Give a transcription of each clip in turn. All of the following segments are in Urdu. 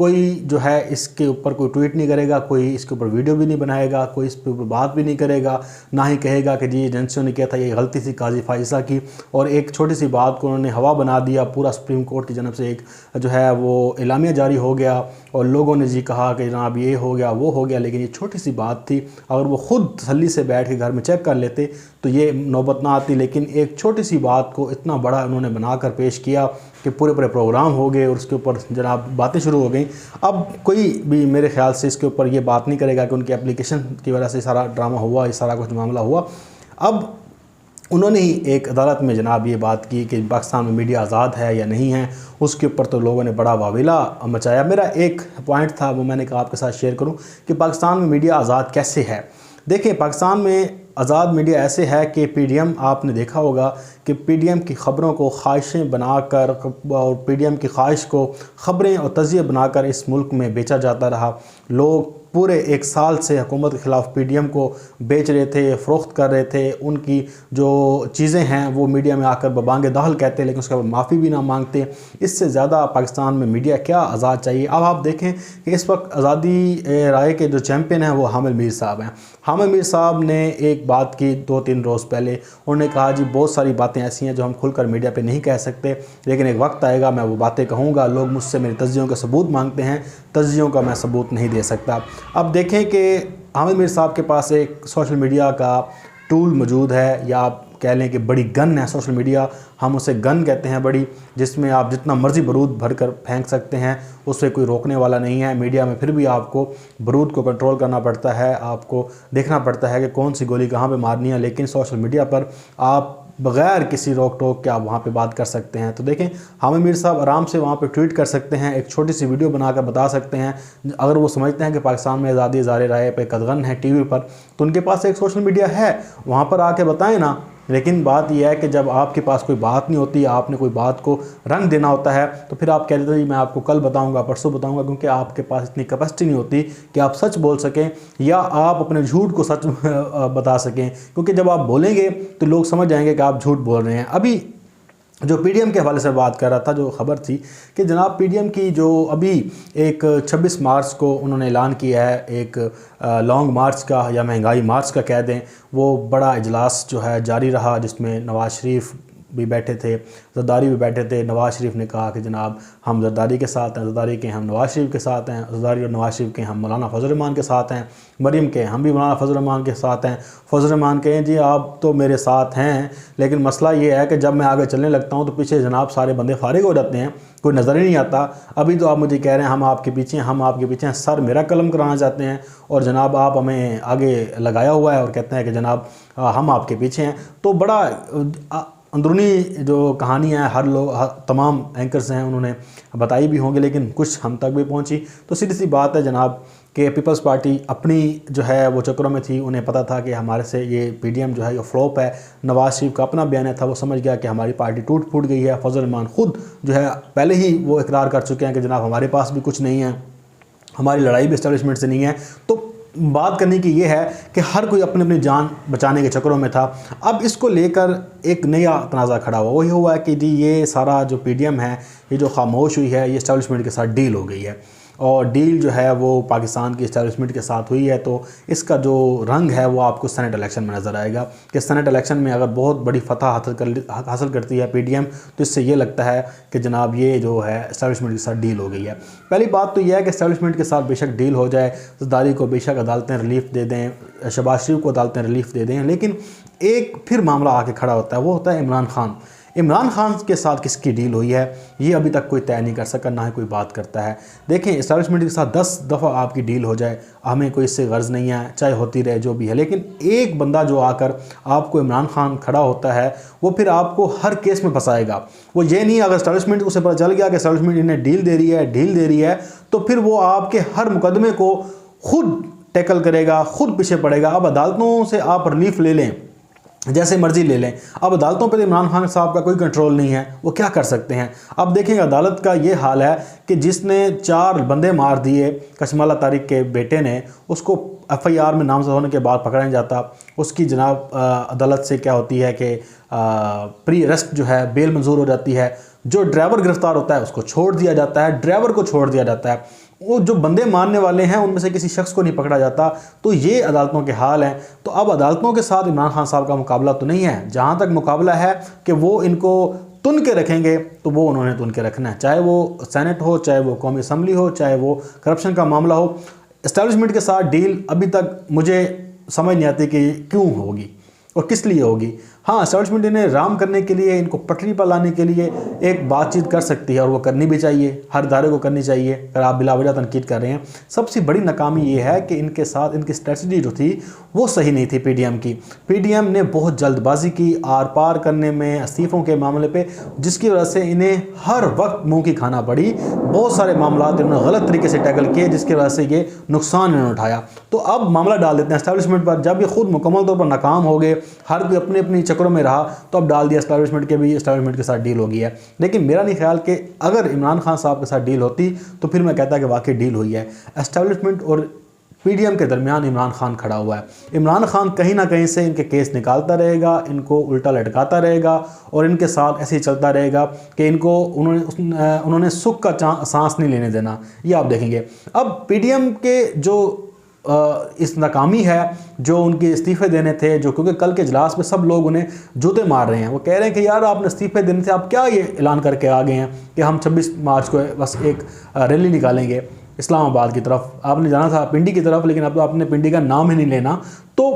کوئی جو ہے اس کے اوپر کوئی ٹویٹ نہیں کرے گا، کوئی اس کے اوپر ویڈیو بھی نہیں بنائے گا، کوئی اس پہ اوپر بات بھی نہیں کرے گا، نہ ہی کہے گا کہ جی ایجنسیوں نے کیا تھا، یہ غلطی تھی قاضی فائز عیسیٰ کی، اور ایک چھوٹی سی بات کو انہوں نے ہوا بنا دیا، پورا سپریم کورٹ کی جانب سے ایک جو ہے وہ اعلامیہ جاری ہو گیا اور لوگوں نے جی کہا کہ جناب یہ ہو گیا وہ ہو گیا، لیکن یہ چھوٹی سی بات تھی، اگر وہ خود تسلی سے بیٹھ کے گھر میں چیک کر لیتے تو یہ نوبت نہ آتی، لیکن ایک چھوٹی سی بات کو اتنا بڑا انہوں نے بنا کر پیش کیا کہ پورے پروگرام ہو گئے اور اس کے اوپر جناب باتیں شروع ہو گئیں۔ اب کوئی بھی میرے خیال سے اس کے اوپر یہ بات نہیں کرے گا کہ ان کی اپلیکیشن کی وجہ سے سارا ڈرامہ ہوا، یہ سارا کچھ معاملہ ہوا۔ اب انہوں نے ہی ایک عدالت میں جناب یہ بات کی کہ پاکستان میں میڈیا آزاد ہے یا نہیں ہے، اس کے اوپر تو لوگوں نے بڑا واویلا مچایا۔ میرا ایک پوائنٹ تھا وہ میں نے کہا آپ کے ساتھ شیئر کروں کہ پاکستان میں میڈیا آزاد کیسے ہے۔ دیکھیں پاکستان میں آزاد میڈیا ایسے ہے کہ پی ڈی ایم، آپ نے دیکھا ہوگا کہ پی ڈی ایم کی خبروں کو خواہشیں بنا کر اور پی ڈی ایم کی خواہش کو خبریں اور تجزیے بنا کر اس ملک میں بیچا جاتا رہا۔ لوگ پورے ایک سال سے حکومت کے خلاف پی ڈی ایم کو بیچ رہے تھے، فروخت کر رہے تھے، ان کی جو چیزیں ہیں وہ میڈیا میں آ کر ببانگ دہل کہتے لیکن اس کے بعد معافی بھی نہ مانگتے۔ اس سے زیادہ پاکستان میں میڈیا کیا آزاد چاہیے۔ اب آپ دیکھیں کہ اس وقت آزادی رائے کے جو چیمپئن ہیں وہ حامد میر صاحب ہیں۔ حامد میر صاحب نے ایک بات کی 2-3 روز پہلے، انہوں نے کہا جی بہت ساری باتیں ایسی ہیں جو ہم کھل کر میڈیا پہ نہیں کہہ سکتے، لیکن ایک وقت آئے گا میں وہ باتیں کہوں گا، لوگ مجھ سے میرے تجزیوں کا ثبوت مانگتے ہیں، تجزیوں کا میں ثبوت نہیں دے سکتا۔ اب دیکھیں کہ حامد میر صاحب کے پاس ایک سوشل میڈیا کا ٹول موجود ہے، یا آپ کہہ لیں کہ بڑی گن ہے سوشل میڈیا، ہم اسے گن کہتے ہیں بڑی، جس میں آپ جتنا مرضی بارود بھر کر پھینک سکتے ہیں، اس سے کوئی روکنے والا نہیں ہے۔ میڈیا میں پھر بھی آپ کو بارود کو کنٹرول کرنا پڑتا ہے، آپ کو دیکھنا پڑتا ہے کہ کون سی گولی کہاں پہ مارنی ہے، لیکن سوشل میڈیا پر آپ بغیر کسی روک ٹوک کے آپ وہاں پہ بات کر سکتے ہیں۔ تو دیکھیں حامد میر صاحب آرام سے وہاں پہ ٹویٹ کر سکتے ہیں، ایک چھوٹی سی ویڈیو بنا کر بتا سکتے ہیں، اگر وہ سمجھتے ہیں کہ پاکستان میں آزادی اظہار رائے پہ قدغن ہے ٹی وی پر، تو ان کے پاس ایک سوشل میڈیا ہے، وہاں پر آ کے بتائیں نا۔ لیکن بات یہ ہے کہ جب آپ کے پاس کوئی بات نہیں ہوتی، آپ نے کوئی بات کو رنگ دینا ہوتا ہے، تو پھر آپ کہہ دیتے ہیں میں آپ کو کل بتاؤں گا، پرسوں بتاؤں گا، کیونکہ آپ کے پاس اتنی کیپیسٹی نہیں ہوتی کہ آپ سچ بول سکیں یا آپ اپنے جھوٹ کو سچ بتا سکیں، کیونکہ جب آپ بولیں گے تو لوگ سمجھ جائیں گے کہ آپ جھوٹ بول رہے ہیں۔ ابھی جو پی ڈی ایم کے حوالے سے بات کر رہا تھا، جو خبر تھی کہ جناب پی ڈی ایم کی جو ابھی ایک 26 مارچ کو انہوں نے اعلان کیا ہے ایک لانگ مارچ کا یا مہنگائی مارچ کا کہہ دیں، وہ بڑا اجلاس جو ہے جاری رہا، جس میں نواز شریف بھی بیٹھے تھے، زرداری بھی بیٹھے تھے۔ نواز شریف نے کہا کہ جناب ہم زرداری کے ساتھ ہیں، زرداری کے ہم نواز شریف کے ساتھ ہیں، زرداری اور نواز شریف کے ہم مولانا فضل الرحمان کے ساتھ ہیں، مریم کے ہم بھی مولانا فضل الرحمان کے ساتھ ہیں۔ فضل الرحمان کہیں جی آپ تو میرے ساتھ ہیں، لیکن مسئلہ یہ ہے کہ جب میں آگے چلنے لگتا ہوں تو پیچھے جناب سارے بندے فارغ ہو جاتے ہیں، کوئی نظر ہی نہیں آتا۔ ابھی تو آپ مجھے کہہ رہے ہیں ہم آپ کے پیچھے ہیں، ہم آپ کے پیچھے ہیں، سر میرا قلم کرانا چاہتے ہیں، اور جناب آپ ہمیں آگے لگایا ہوا ہے اور کہتے ہیں کہ جناب ہم آپ کے پیچھے ہیں۔ تو بڑا اندرونی جو کہانی ہے تمام اینکرز ہیں انہوں نے بتائی بھی ہوں گے، لیکن کچھ ہم تک بھی پہنچی۔ تو سیدھی سی بات ہے جناب کہ پیپلز پارٹی اپنی جو ہے وہ چکروں میں تھی، انہیں پتہ تھا کہ ہمارے سے یہ پی ڈی ایم جو ہے یہ فلوپ ہے۔ نواز شریف کا اپنا بیان تھا، وہ سمجھ گیا کہ ہماری پارٹی ٹوٹ پھوٹ گئی ہے۔ فضل الرحمان خود جو ہے پہلے ہی وہ اقرار کر چکے ہیں کہ جناب ہمارے پاس بھی کچھ نہیں ہے، ہماری لڑائی بھی اسٹیبلشمنٹ سے نہیں ہے۔ تو بات کرنے کی یہ ہے کہ ہر کوئی اپنی اپنی جان بچانے کے چکروں میں تھا۔ اب اس کو لے کر ایک نیا تنازع کھڑا ہوا، وہی ہوا ہے کہ جی یہ سارا جو پی ڈی ایم ہے، یہ جو خاموش ہوئی ہے، یہ اسٹیبلشمنٹ کے ساتھ ڈیل ہو گئی ہے، اور ڈیل جو ہے وہ پاکستان کی اسٹیبلشمنٹ کے ساتھ ہوئی ہے۔ تو اس کا جو رنگ ہے وہ آپ کو سینٹ الیکشن میں نظر آئے گا کہ سینٹ الیکشن میں اگر بہت بڑی فتح حاصل کرتی ہے پی ڈی ایم، تو اس سے یہ لگتا ہے کہ جناب یہ جو ہے اسٹیبلشمنٹ کے ساتھ ڈیل ہو گئی ہے۔ پہلی بات تو یہ ہے کہ اسٹیبلشمنٹ کے ساتھ بے شک ڈیل ہو جائے، زرداری کو بے شک عدالتیں ریلیف دے دیں، شہباز شریف کو عدالتیں ریلیف دے دیں، لیکن ایک پھر معاملہ آ کے کھڑا ہوتا ہے، وہ ہوتا ہے عمران خان۔ عمران خان کے ساتھ کس کی ڈیل ہوئی ہے یہ ابھی تک کوئی طے نہیں کر سکا، نہ ہی کوئی بات کرتا ہے۔ دیکھیں اسٹیبلشمنٹ کے ساتھ 10 دفعہ آپ کی ڈیل ہو جائے، ہمیں کوئی اس سے غرض نہیں ہے، چاہے ہوتی رہے جو بھی ہے، لیکن ایک بندہ جو آ کر آپ کو عمران خان کھڑا ہوتا ہے، وہ پھر آپ کو ہر کیس میں پھنسائے گا۔ وہ یہ نہیں اگر اسٹیبلشمنٹ اسے پتہ چل گیا کہ اسٹیبلشمنٹ انہیں ڈیل دے رہی ہے تو پھر وہ آپ کے ہر مقدمے کو خود ٹیکل کرے گا، خود پیچھے پڑے گا۔ اب عدالتوں سے آپ ریلیف لے لیں، جیسے مرضی لے لیں، اب عدالتوں پہ عمران خان صاحب کا کوئی کنٹرول نہیں ہے، وہ کیا کر سکتے ہیں۔ اب دیکھیں عدالت کا یہ حال ہے کہ جس نے 4 بندے مار دیے کشمالہ طارق کے بیٹے نے، اس کو ایف آئی آر میں نامزد ہونے کے بعد پکڑا نہیں جاتا، اس کی جناب عدالت سے کیا ہوتی ہے کہ پری ارسٹ جو ہے بیل منظور ہو جاتی ہے، جو ڈرائیور گرفتار ہوتا ہے اس کو چھوڑ دیا جاتا ہے، ڈرائیور کو چھوڑ دیا جاتا ہے۔ وہ جو بندے مارنے والے ہیں ان میں سے کسی شخص کو نہیں پکڑا جاتا. تو یہ عدالتوں کے حال ہیں. تو اب عدالتوں کے ساتھ عمران خان صاحب کا مقابلہ تو نہیں ہے. جہاں تک مقابلہ ہے کہ وہ ان کو تن کے رکھیں گے تو وہ انہوں نے تن کے رکھنا ہے, چاہے وہ سینٹ ہو, چاہے وہ قومی اسمبلی ہو, چاہے وہ کرپشن کا معاملہ ہو. اسٹیبلشمنٹ کے ساتھ ڈیل ابھی تک مجھے سمجھ نہیں آتی کہ کیوں ہوگی اور کس لیے ہوگی. ہاں, اسٹیبلشمنٹ انہیں رام کرنے کے لیے, ان کو پٹری پر لانے کے لیے ایک بات چیت کر سکتی ہے, اور وہ کرنی بھی چاہیے, ہر ادارے کو کرنی چاہیے اگر آپ بلا وجہ تنقید کر رہے ہیں. سب سے بڑی ناکامی یہ ہے کہ ان کے ساتھ ان کی اسٹریٹجی جو تھی وہ صحیح نہیں تھی پی ڈی ایم کی. پی ڈی ایم نے بہت جلد بازی کی آر پار کرنے میں, استعفوں کے معاملے پہ, جس کی وجہ سے انہیں ہر وقت منہ کی کھانا پڑی. بہت سارے معاملات انہوں نے غلط طریقے سے ٹیکل کیے, جس کی وجہ سے یہ نقصان انہوں نے اٹھایا. تو اب معاملہ ڈال دیتے ہیں اسٹیبلشمنٹ پر. جب یہ خود مکمل طور پر ناکام ہو گئے, ہر کوئی اپنی اپنی چکروں میں رہا, تو اب ڈال دیا اسٹیبلشمنٹ کے بھی, اسٹیبلشمنٹ کے ساتھ ڈیل ہو گئی ہے. لیکن میرا نہیں خیال کہ اگر عمران خان صاحب کے ساتھ ڈیل ہوتی تو پھر میں کہتا کہ واقعی ڈیل ہوئی ہے. اسٹیبلشمنٹ اور پی ڈی ایم کے درمیان عمران خان کھڑا ہوا ہے. عمران خان کہیں نہ کہیں سے ان کے کیس نکالتا رہے گا, ان کو الٹا لٹکاتا رہے گا, اور ان کے ساتھ ایسے ہی چلتا رہے گا کہ ان کو انہوں نے سکھ کا سانس نہیں لینے دینا. یہ آپ دیکھیں گے. اب پی ڈی ایم کے جو اس ناکامی ہے, جو ان کے استعفے دینے تھے, جو کیونکہ کل کے اجلاس میں سب لوگ انہیں جوتے مار رہے ہیں, وہ کہہ رہے ہیں کہ یار آپ نے استعفے دینے تھے, آپ کیا یہ اعلان کر کے آ گئے ہیں کہ ہم 26 مارچ کو بس ایک ریلی نکالیں گے اسلام آباد کی طرف. آپ نے جانا تھا پنڈی کی طرف, لیکن اب تو آپ نے پنڈی کا نام ہی نہیں لینا. تو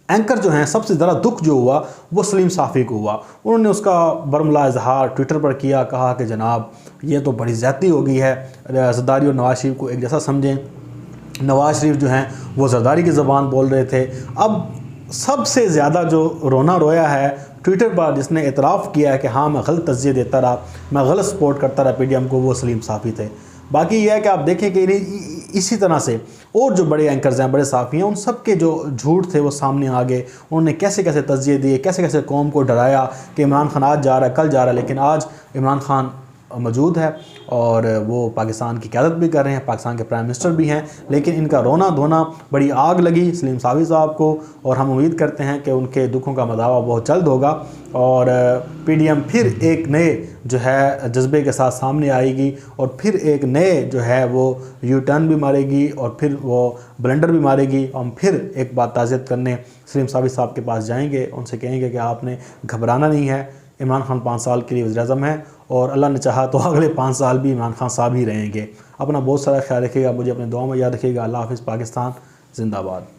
اینکر جو ہیں, سب سے زیادہ دکھ جو ہوا وہ سلیم صافی کو ہوا. انہوں نے اس کا برملا اظہار ٹویٹر پر کیا, کہا کہ جناب یہ تو بڑی زیادتی ہو گئی ہے, زرداری اور نواز شریف کو ایک جیسا سمجھیں. نواز شریف جو ہیں وہ زرداری کی زبان بول رہے تھے. اب سب سے زیادہ جو رونا رویا ہے ٹویٹر پر, جس نے اعتراف کیا ہے کہ ہاں میں غلط تجزیے دیتا رہا, میں غلط سپورٹ کرتا رہا پی ڈی ایم کو, وہ سلیم صافی تھے. باقی یہ ہے کہ آپ دیکھیں کہ اسی طرح سے اور جو بڑے اینکرز ہیں, بڑے صحافی ہیں, ان سب کے جو جھوٹ تھے وہ سامنے آ گئے. انہوں نے کیسے کیسے تجزیے دیے, کیسے کیسے قوم کو ڈرایا کہ عمران خان آج جا رہا ہے, کل جا رہا ہے. لیکن آج عمران خان موجود ہے اور وہ پاکستان کی قیادت بھی کر رہے ہیں, پاکستان کے پرائم منسٹر بھی ہیں. لیکن ان کا رونا دھونا بڑی آگ لگی سلیم صافی صاحب کو, اور ہم امید کرتے ہیں کہ ان کے دکھوں کا مداوع بہت جلد ہوگا, اور پی ڈی ایم پھر ایک نئے جو ہے جذبے کے ساتھ سامنے آئے گی, اور پھر ایک نئے جو ہے وہ یو ٹرن بھی مارے گی, اور پھر وہ بلنڈر بھی مارے گی. ہم پھر ایک بات تعزیت کرنے سلیم صافی صاحب کے پاس جائیں گے, ان سے کہیں گے کہ آپ نے گھبرانا نہیں ہے. عمران خان 5 سال کے لیے وزیر اعظم ہے, اور اللہ نے چاہا تو اگلے 5 سال بھی عمران خان صاحب ہی رہیں گے. اپنا بہت سارا خیال رکھیے گا, مجھے اپنے دعاؤں میں یاد رکھیے گا. اللہ حافظ. پاکستان زندہ باد.